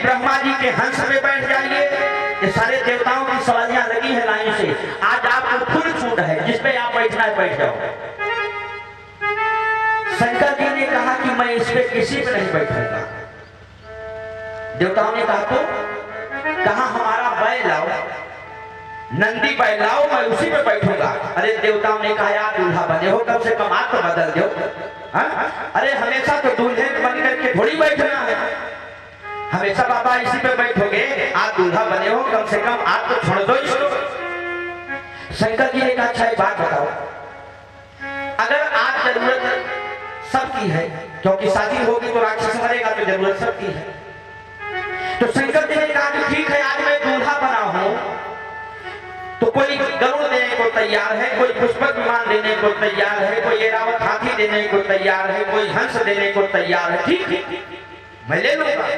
ब्रह्मा जी के हंस पे बैठ जाइए। ये सारे देवताओं की सवारियां लगी है लाइन से, आज आपको फुल छूट है, जिसपे आप बैठना है बैठ जाओ। शंकर जी ने कहा कि मैं इस पे किसी पे नहीं बैठूंगा। देवताओं ने कहा तो कहा हमारा बैल लाओ, नंदी बैल लाओ, मैं उसी पे बैठूंगा। अरे देवताओं ने कहा यार दूल्हा बने हो, कम से कम आप तो बदल दो। अरे हमेशा तो दूल्हे बन करके थोड़ी बैठना है, हमेशा बाबा इसी पे बैठोगे, आप दूल्हा बने हो, कम से कम आप तो छोड़ दो इसको। शंकर जी ने कहा अच्छा एक बात बताओ, अगर आज जरूरत सबकी है, क्योंकि शादी होगी तो राक्षस मरेगा तो जरूरत सबकी है, तो शंकर जी ने कहा कि ठीक है आज मैं दूल्हा बना हूं, तो कोई गरुड़ देने को तैयार है, कोई पुष्पक विमान देने को तैयार है, कोई ऐरावत हाथी देने को तैयार है, कोई हंस देने को तैयार है, ठीक है मैं ले लूंगा।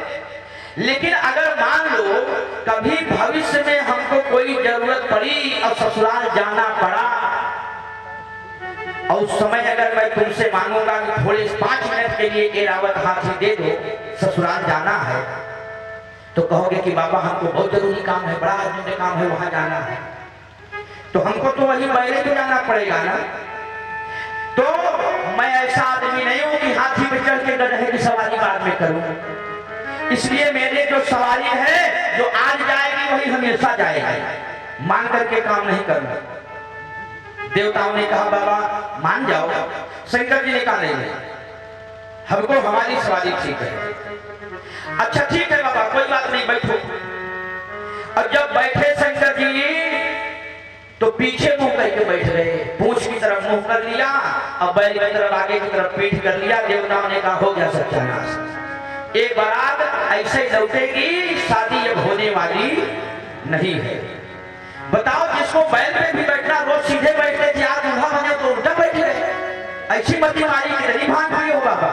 लेकिन अगर मान लो कभी भविष्य में हमको कोई जरूरत पड़ी और ससुराल जाना पड़ा, और उस समय अगर मैं तुमसे मांगूंगा कि थोड़े 5 मिनट के लिए ऐरावत हाथी दे दो, ससुराल जाना है, तो कहोगे कि बाबा हमको बहुत जरूरी काम है, बड़ा अर्जेंट काम है, वहां जाना है, तो हमको तो वही पहले तो जाना पड़ेगा ना। तो मैं ऐसा आदमी नहीं हूं कि हाथी पे चढ़ के गधे की सवारी बाद में करूं, इसलिए मेरे जो सवारी है जो आज जाएगी वही हमेशा जाएगी, मांग करके काम नहीं करना। देवताओं ने कहा बाबा मान जाओ। शंकर जी ने कहा नहीं हमको हमारी सवारी ठीक है। अच्छा ठीक है बाबा कोई बात नहीं बैठो। और जब बैठे शंकर जी तो पीछे मुंह करके बैठ रहे, पूंछ की तरफ मुंह कर लिया और बैल की तरफ आगे की तरफ पीठ कर लिया। देवताओं ने कहा हो गया सत्यानाश, एक बारात ऐसे लौटेगी, शादी अब होने वाली नहीं है। बताओ जिसको बैल पे भी बैठना रोज सीधे बैठते थे, आज दूल्हा बने तो उल्टा बैठ गए, ऐसी मती मारी कितनी भाग हुई हो बाबा।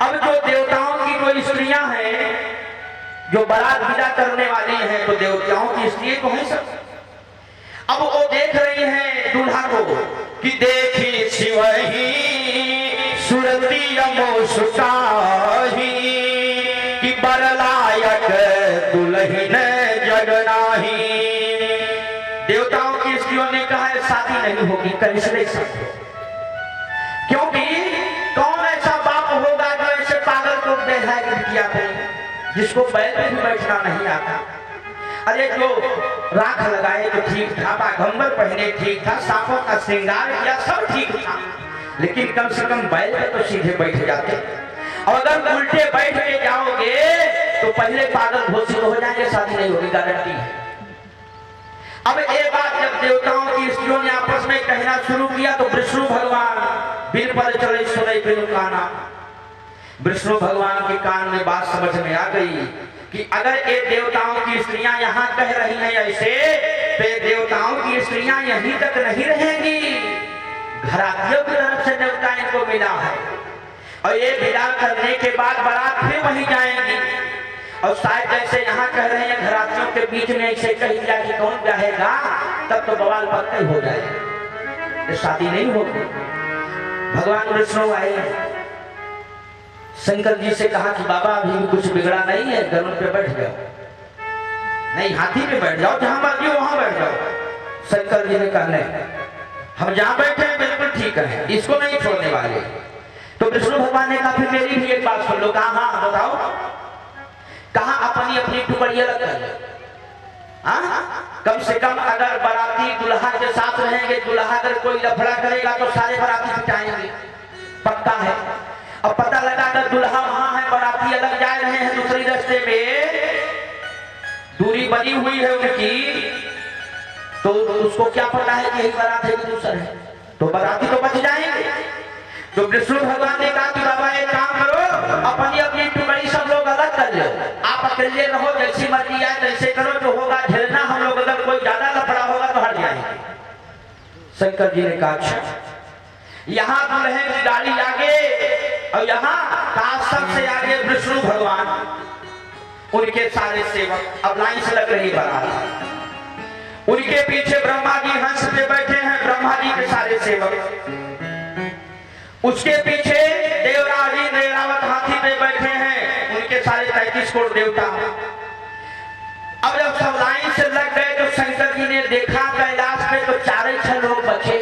अब जो देवताओं की कोई स्त्रियां हैं जो बारात विदा करने वाली हैं, तो देवताओं की स्त्री को है सब। अब वो देख रही हैं दूल्हा को कि देखी शिवही सुरती अमोसुकाही कि बरलायक दुल्हन जगनाही। देवताओं की स्त्रियों ने कहा शादी नहीं होगी, कंसिलेशन, क्योंकि कौन ऐसा बाप होगा जो ऐसे पागल को देखा किया था, जिसको बैल पे भी बैठना नहीं आता। अरे जो राख लगाए तो ठीक था, बाघंबर पहने ठीक था, सांपों का श्रृंगार किया सब ठीक था, लेकिन कम से कम बैल पे तो सीधे बैठ जाते। और अगर उल्टे बैठ के जाओगे तो पहले पागल घोषित हो जाएंगे, शादी नहीं होगी, गारंटी है। अब एक बात जब देवताओं की स्त्रियों ने आपस में कहना शुरू किया तो विष्णु भगवान बिन पर चले सुने बिनु काना। विष्णु भगवान के कान में बात समझ में आ गई कि अगर ये देवताओं की स्त्रियां यहाँ कह रही हैं ऐसे, तो ये देवताओं की स्त्रियां यहीं तक नहीं रहेंगी, घरातियों की तरफ से न्योता इनको मिला है, और ये विदा करने के बाद बारात फिर वहीं जाएंगी। और शायद जैसे यहाँ कह रहे हैं घरातियों के बीच में ऐसे कह दिया कि कौन चाहेगा, तब तो बवाल पक्का हो जाएगा, ये शादी नहीं होगी। भगवान विष्णु आए, शंकर जी से कहा कि बाबा अभी कुछ बिगड़ा नहीं है, गरुड़ पे बैठ जाओ, नहीं हाथी पे बैठ जाओ, जहां मर्जी वहां बैठ जाओ। शंकर जी ने कहा नहीं, हम जहां बैठे हैं बिल्कुल ठीक है, इसको नहीं छोड़ने वाले। तो विष्णु भगवान ने कहा फिर मेरी भी एक बात सुन लो। कहा हाँ बताओ। कहा अपनी अपनी टुकड़ियां अलग कर लो, कम से कम अगर बाराती दुल्हा के साथ रहेंगे, दुल्हा अगर कोई लफड़ा करेगा तो सारे बाराती पिटाएंगे, पक्का है। अब पता लगा अगर दुल्हा वहां है, बाराती अलग जा रहे हैं दूसरे रास्ते में, दूरी बनी हुई है उनकी, तो उसको क्या पता है कि यही बारात है कि दूसरा है, तो बाराती तो बच जाएंगे। तो विष्णु भगवान ने कहा कि बाबा एक काम करो, अपनी अपनी टुकड़ी सब लोग अलग कर लो, आप अकेले रहो, जैसी मर्जी आए तैसे करो, जो होगा झेलना हम लोग, अगर कोई ज्यादा लफड़ा होगा तो हट जाएंगे। शंकर जी ने कहा अच्छा। यहाँ दुल्हन की गाड़ी आगे और यहाँ काश सबसे आगे विष्णु भगवान, उनके सारे सेवक, अब लाइन से लग रही बारात, उनके पीछे ब्रह्मा जी हंस पे बैठे हैं, ब्रह्मा जी के सारे सेवक, उसके पीछे देवराज जी ऐरावत हाथी पे बैठे हैं, उनके सारे 33 करोड़ देवता। अब जब सब लाइन से लग गए तो शंकर जी ने देखा कैलाश में तो 4 ही लोग बचे।